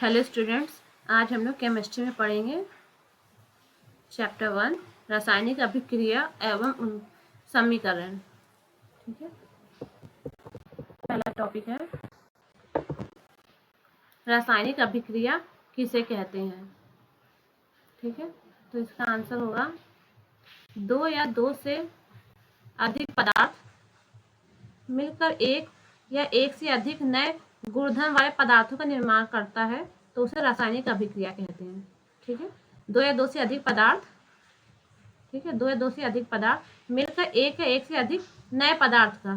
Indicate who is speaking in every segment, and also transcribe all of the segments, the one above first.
Speaker 1: Hello students, आज हम लोग केमिस्ट्री में पढ़ेंगे चैप्टर 1 रासायनिक अभिक्रिया एवं समीकरण। ठीक है, पहला टॉपिक है रासायनिक अभिक्रिया किसे कहते हैं। ठीक है, तो इसका आंसर होगा दो या दो से अधिक पदार्थ मिलकर एक या एक से अधिक नए गुणधर्म वाले पदार्थों का निर्माण करता है तो उसे रासायनिक अभिक्रिया कहते हैं। ठीक है, दो या दो से अधिक पदार्थ, ठीक है, दो या दो से अधिक पदार्थ मिलकर एक या एक से अधिक नए पदार्थ का,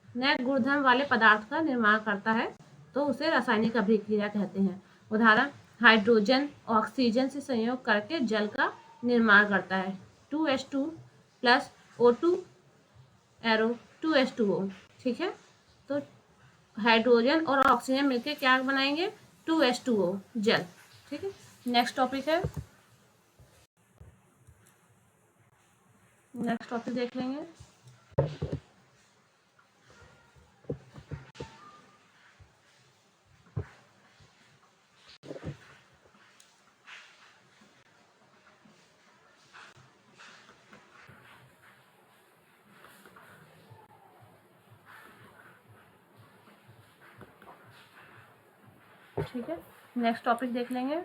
Speaker 1: नए गुणधर्म वाले पदार्थ का निर्माण करता है तो उसे रासायनिक अभिक्रिया कहते हैं। उदाहरण, हाइड्रोजन ऑक्सीजन से संयोग करके जल का निर्माण करता है। 2H2 plus O2 arrow 2H2O। ठीक है, तो हाइड्रोजन और ऑक्सीजन मिलकर क्या बनाएंगे? 2H2O जल। ठीक है, नेक्स्ट टॉपिक देख लेंगे। ठीक है, नेक्स्ट टॉपिक देख लेंगे।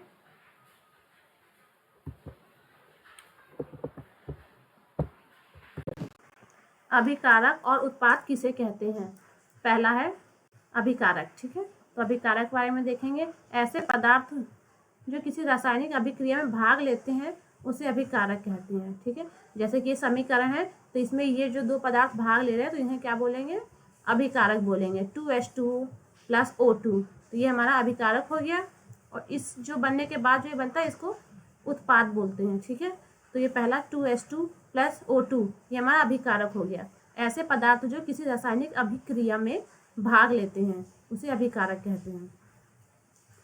Speaker 1: अभिकारक और उत्पाद किसे कहते हैं। पहला है अभिकारक। ठीक है, तो अभिकारक बारे में देखेंगे। ऐसे पदार्थ जो किसी रासायनिक अभिक्रिया में भाग लेते हैं उसे अभिकारक कहते हैं। ठीक है, जैसे कि ये समीकरण है तो इसमें ये जो दो पदार्थ भाग ले रहे हैं तो इन्हें क्या बोलेंगे? अभिकारक बोलेंगे। 2H2 प्लस O2, तो ये हमारा अभिकारक हो गया। और इस जो बनने के बाद जो ये बनता है इसको उत्पाद बोलते हैं। ठीक है, तो ये पहला 2H2 प्लस O2 ये हमारा अभिकारक हो गया। ऐसे पदार्थ जो किसी रासायनिक अभिक्रिया में भाग लेते हैं उसे अभिकारक कहते हैं।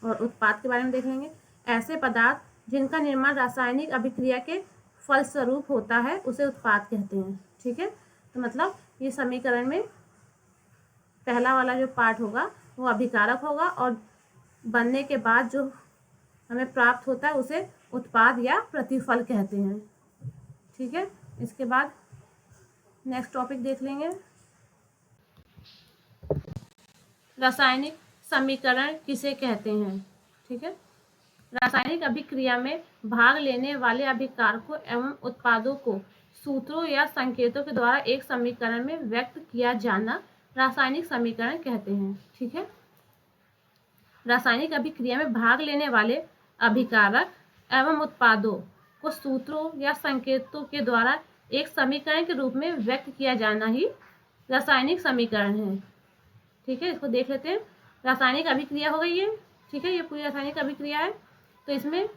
Speaker 1: और उत्पाद के बारे में देख लेंगे। ऐसे पदार्थ जिनका निर्माण रासायनिक अभिक्रिया के फलस्वरूप होता है उसे उत्पाद कहते हैं। ठीक है, तो मतलब ये समीकरण में पहला वाला जो पार्ट होगा वो अभिकारक होगा और बनने के बाद जो हमें प्राप्त होता है उसे उत्पाद या प्रतिफल कहते हैं। ठीक है, इसके बाद नेक्स्ट टॉपिक देख लेंगे। रासायनिक समीकरण किसे कहते हैं। ठीक है, रासायनिक अभिक्रिया में भाग लेने वाले अभिकारकों एवं उत्पादों को सूत्रों या संकेतों के द्वारा एक समीकरण में व्यक्त किया जाना रासायनिक समीकरण कहते हैं। ठीक है, रासायनिक अभिक्रिया में भाग लेने वाले अभिकारक एवं उत्पादों को सूत्रों या संकेतों के द्वारा एक समीकरण के रूप में व्यक्त किया जाना ही रासायनिक समीकरण है। ठीक है, इसको देख लेते हैं। रासायनिक अभिक्रिया हो गई है। ठीक है, ये पूरी रासायनिक अभिक्रिया है। तो इसमें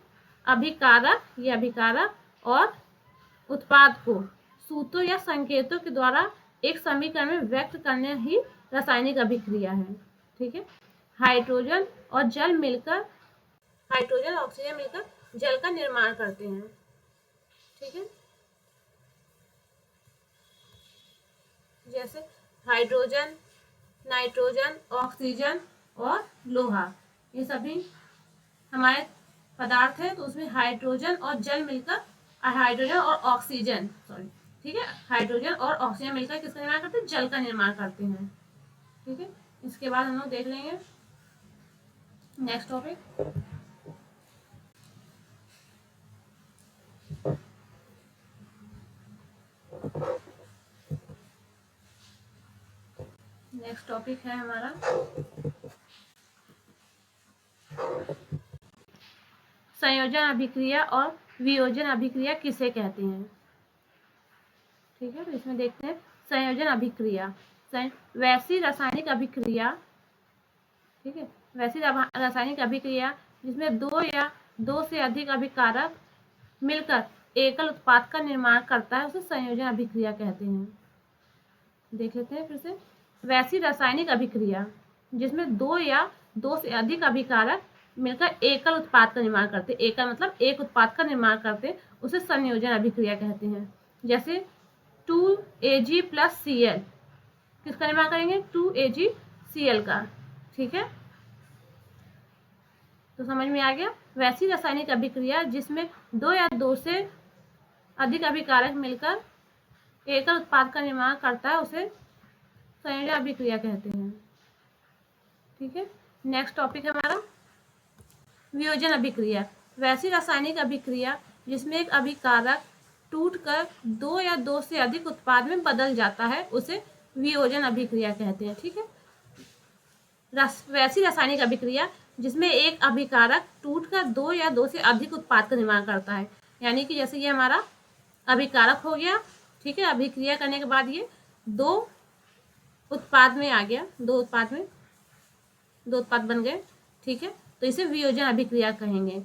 Speaker 1: अभिकारक, ये अभिकारक और उत्पाद को सूत्रों या संकेतों के द्वारा एक समीकरण में व्यक्त करने ही रासायनिक अभिक्रिया है। ठीक है, हाइड्रोजन और जल मिलकर, हाइड्रोजन और ऑक्सीजन मिलकर जल का निर्माण करते हैं। ठीक है, जैसे हाइड्रोजन, नाइट्रोजन, ऑक्सीजन और लोहा, ये सभी हमारे पदार्थ है। तो उसमें हाइड्रोजन और जल मिलकर हाइड्रोजन और ऑक्सीजन, सॉरी, ठीक है, हाइड्रोजन और ऑक्सीजन मिलकर किसका निर्माण करते हैं? जल का निर्माण करते हैं। ठीक है, इसके बाद हम लोग देख लेंगे नेक्स्ट टॉपिक। नेक्स्ट टॉपिक है हमारा संयोजन अभिक्रिया और वियोजन अभिक्रिया किसे कहते हैं। ठीक है, तो इसमें देखते हैं संयोजन अभिक्रिया। वैसी रासायनिक अभिक्रिया, ठीक है, वैसी रासायनिक अभिक्रिया जिसमें दो या दो से अधिक अभिकारक मिलकर एकल उत्पाद का निर्माण करता है उसे संयोजन अभिक्रिया कहते हैं। देख लेते हैं फिर से। वैसी रासायनिक अभिक्रिया जिसमें दो या दो से अधिक अभिकारक मिलकर एकल उत्पाद का निर्माण करते, एकल मतलब एक उत्पाद का निर्माण करते, उसे संयोजन अभिक्रिया कहते हैं। जैसे 2Ag प्लस Cl, किसका निर्माण करेंगे? 2AgCl का। ठीक है, तो समझ में आ गया। वैसी रासायनिक अभिक्रिया जिसमें 2 या 2 से अधिक अभिकारक मिलकर एकल उत्पाद का निर्माण करता है उसे संयोजन अभिक्रिया कहते हैं। ठीक है, नेक्स्ट टॉपिक है हमारा वियोजन अभिक्रिया। वैसी रासायनिक अभिक्रिया जिसमें एक अभिकारक टूटकर 2 या 2 से अधिक उत्पाद में बदल जाता है उसे वियोजन अभिक्रिया कहते हैं। ठीक है, वैसी रासायनिक अभिक्रिया जिसमें एक अभिकारक टूटकर 2 या 2 से अधिक उत्पाद का निर्माण करता है, यानी कि जैसे ये हमारा अभिकारक हो गया। ठीक है, अभिक्रिया करने के बाद ये 2 उत्पाद में आ गया, 2 उत्पाद बन गए। ठीक है, तो इसे वियोजन अभिक्रिया कहेंगे।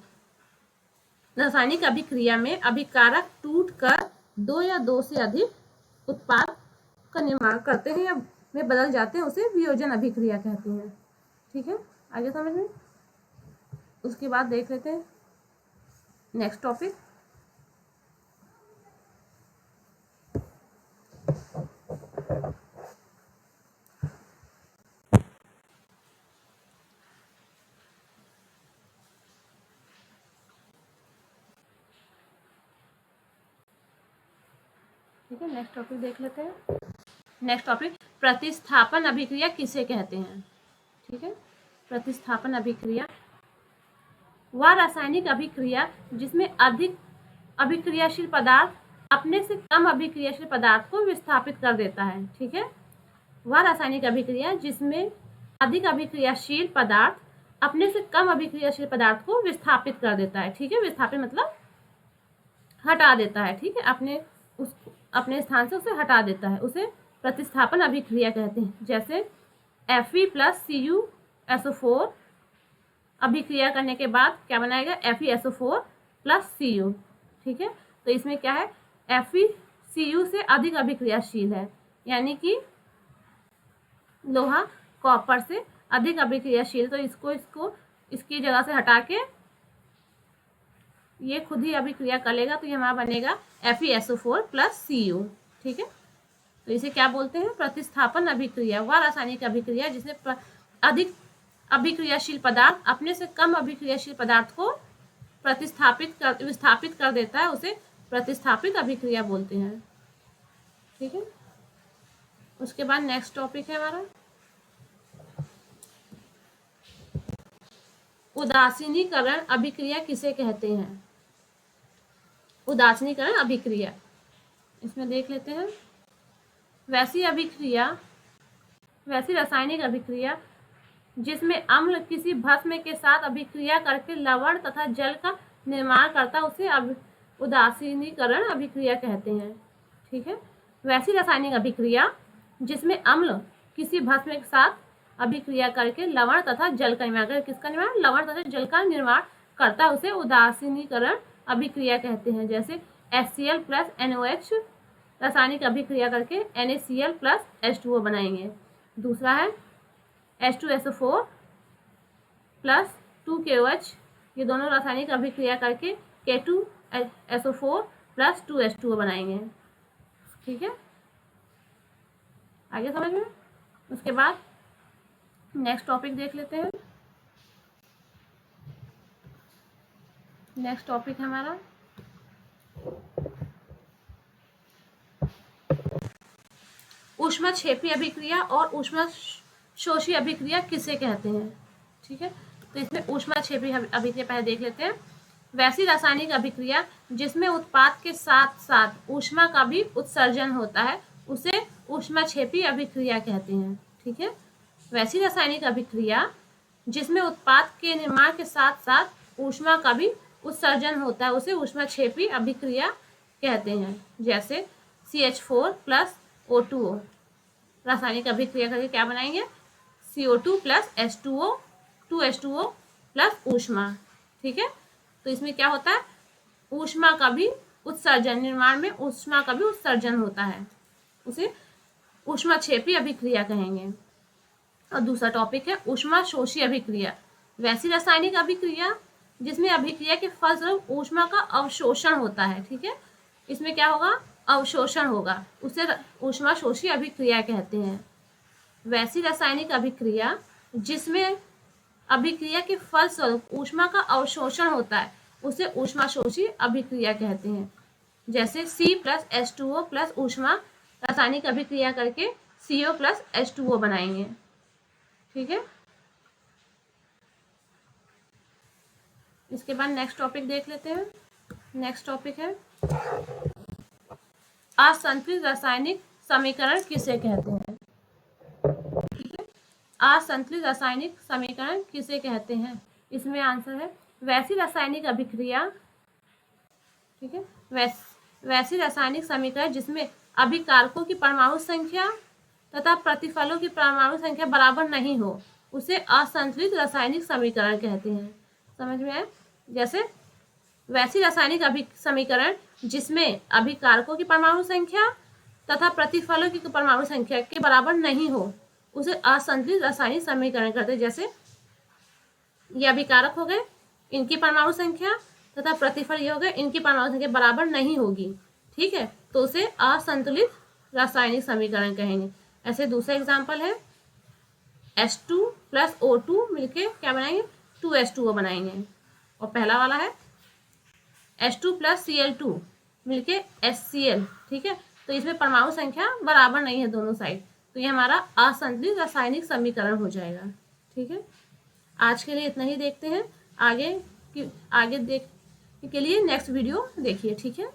Speaker 1: रासायनिक अभिक्रिया में अभिकारक टूटकर 2 या 2 से अधिक उत्पाद का निर्माण करते हैं या में बदल जाते हैं, उसे वियोजन अभिक्रिया कहते हैं। ठीक है, आगे समझ में। उसके बाद देख लेते हैं नेक्स्ट टॉपिक ठीक है, नेक्स्ट टॉपिक देख लेते हैं। नेक्स्ट टॉपिक प्रतिस्थापन अभिक्रिया किसे कहते हैं। ठीक है, प्रतिस्थापन अभिक्रिया वह रासायनिक अभिक्रिया जिसमें अधिक अभिक्रियाशील पदार्थ अपने से कम अभिक्रियाशील पदार्थ को विस्थापित कर देता है। ठीक है, वह रासायनिक अभिक्रिया जिसमें अधिक अभिक्रियाशील पदार्थ अपने से कम अभिक्रियाशील पदार्थ को विस्थापित कर देता है। ठीक है, विस्थापित मतलब हटा देता है। ठीक है, अपने स्थान से उसे हटा देता है, उसे प्रतिस्थापन अभिक्रिया कहते हैं। जैसे Fe + CuSO4 अभिक्रिया करने के बाद क्या बनाएगा, FeSO4 + Cu। ठीक है, तो इसमें क्या है, Fe Cu से अधिक अभिक्रियाशील है, यानी कि लोहा कॉपर से अधिक अभिक्रियाशील, तो इसकी जगह से हटा के ये खुद ही अभिक्रिया कर लेगा, तो ये हमारा बनेगा FeSO4 + Cu। ठीक है, तो इसे क्या बोलते हैं, प्रतिस्थापन अभिक्रिया वह रासायनिक अभिक्रिया जिसमें अधिक अभिक्रियाशील पदार्थ अपने से कम अभिक्रियाशील पदार्थ को विस्थापित कर देता है, उसे प्रतिस्थापित अभिक्रिया बोलते हैं। ठीक है, उसके बाद नेक्स्ट टॉपिक है हमारा उदासीनीकरण अभिक्रिया किसे कहते हैं। उदासीनीकरण अभिक्रिया, इसमें देख लेते हैं। वैसी रासायनिक अभिक्रिया जिसमें अम्ल किसी भस्म के साथ अभिक्रिया करके लवण तथा जल का निर्माण करता है, उसे उदासीनीकरण अभिक्रिया कहते हैं। ठीक है, वैसी रासायनिक अभिक्रिया जिसमें अम्ल किसी भस्म के साथ अभिक्रिया करके लवण तथा जल का निर्माण करके, किसका निर्माण, लवण तथा जल का निर्माण करता है, उसे उदासीनीकरण अभिक्रिया कहते हैं। जैसे HCl + NOH रासायनिक अभिक्रिया करके NaCl + H2O बनाएंगे। दूसरा है H2SO4 + 2KOH, ये दोनों रासायनिक अभिक्रिया करके K2SO4 + 2H2O बनाएंगे। ठीक है, आगे समझ में। उसके बाद नेक्स्ट टॉपिक देख लेते हैं। नेक्स्ट टॉपिक है हमारा ऊष्माक्षेपी अभिक्रिया और ऊष्माशोषी अभिक्रिया किसे कहते हैं। ठीक है, तो इसमें ऊष्माक्षेपी अभिक्रिया पहले देख लेते हैं। वैसी रासायनिक अभिक्रिया जिसमें उत्पाद के साथ साथ ऊष्मा का भी उत्सर्जन होता है, उसे ऊष्माक्षेपी अभिक्रिया कहते हैं। ठीक है, वैसी रासायनिक अभिक्रिया जिसमें उत्पाद के निर्माण के साथ साथ ऊष्मा का भी उत्सर्जन होता है, उसे ऊष्माक्षेपी अभिक्रिया कहते हैं। जैसे CH4 + O2O रासायनिक अभिक्रिया करके क्या बनाएंगे, CO2 + H2O 2H2O + ऊष्मा। ठीक है, तो इसमें क्या होता है, ऊष्मा का भी उत्सर्जन, निर्माण में ऊष्मा का भी उत्सर्जन होता है, उसे ऊष्माक्षेपी अभिक्रिया कहेंगे। और दूसरा टॉपिक है ऊष्माशोषी अभिक्रिया। वैसी रासायनिक अभिक्रिया जिसमें अभिक्रिया के फलस्वरूप ऊष्मा का अवशोषण होता है। ठीक है, इसमें क्या होगा, अवशोषण होगा, उसे ऊष्माशोषी अभिक्रिया कहते हैं। वैसी रासायनिक अभिक्रिया जिसमें अभिक्रिया के फलस्वरूप ऊष्मा का अवशोषण होता है उसे ऊष्माशोषी अभिक्रिया कहते हैं। जैसे C+H2O प्लस ऊष्मा रासायनिक अभिक्रिया करके CO+H2O बनाएंगे। ठीक है, इसके बाद नेक्स्ट टॉपिक देख लेते हैं। नेक्स्ट टॉपिक है असंतुलित रासायनिक समीकरण किसे कहते हैं। ठीक है, असंतुलित रासायनिक समीकरण किसे कहते हैं, इसमें आंसर है वैसी रासायनिक अभिक्रिया। ठीक है, वैसी रासायनिक समीकरण जिसमें अभिकारकों की परमाणु संख्या तथा प्रतिफलों की परमाणु संख्या बराबर नहीं हो उसे असंतुलित रासायनिक समीकरण कहते हैं। समझ में आए? जैसे वैसी रासायनिक समीकरण जिसमें अभिकारकों की परमाणु संख्या तथा प्रतिफलों की परमाणु संख्या के बराबर नहीं हो उसे असंतुलित रासायनिक समीकरण कहते हैं। जैसे ये अभिकारक हो गए, इनकी परमाणु संख्या तथा प्रतिफल ये हो गए, इनकी परमाणु संख्या बराबर नहीं होगी। ठीक है, तो उसे असंतुलित रासायनिक समीकरण कहेंगे। ऐसे दूसरा एग्जाम्पल है H2 प्लस O2 मिलके क्या बनाएंगे, 2H2O बनाएंगे। और पहला वाला है H2 प्लस Cl2 मिलके HCl। ठीक है, तो इसमें परमाणु संख्या बराबर नहीं है दोनों साइड, तो ये हमारा असंतुलित रासायनिक समीकरण हो जाएगा। ठीक है, आज के लिए इतना ही। देखते हैं आगे देखने के लिए नेक्स्ट वीडियो देखिए। ठीक है।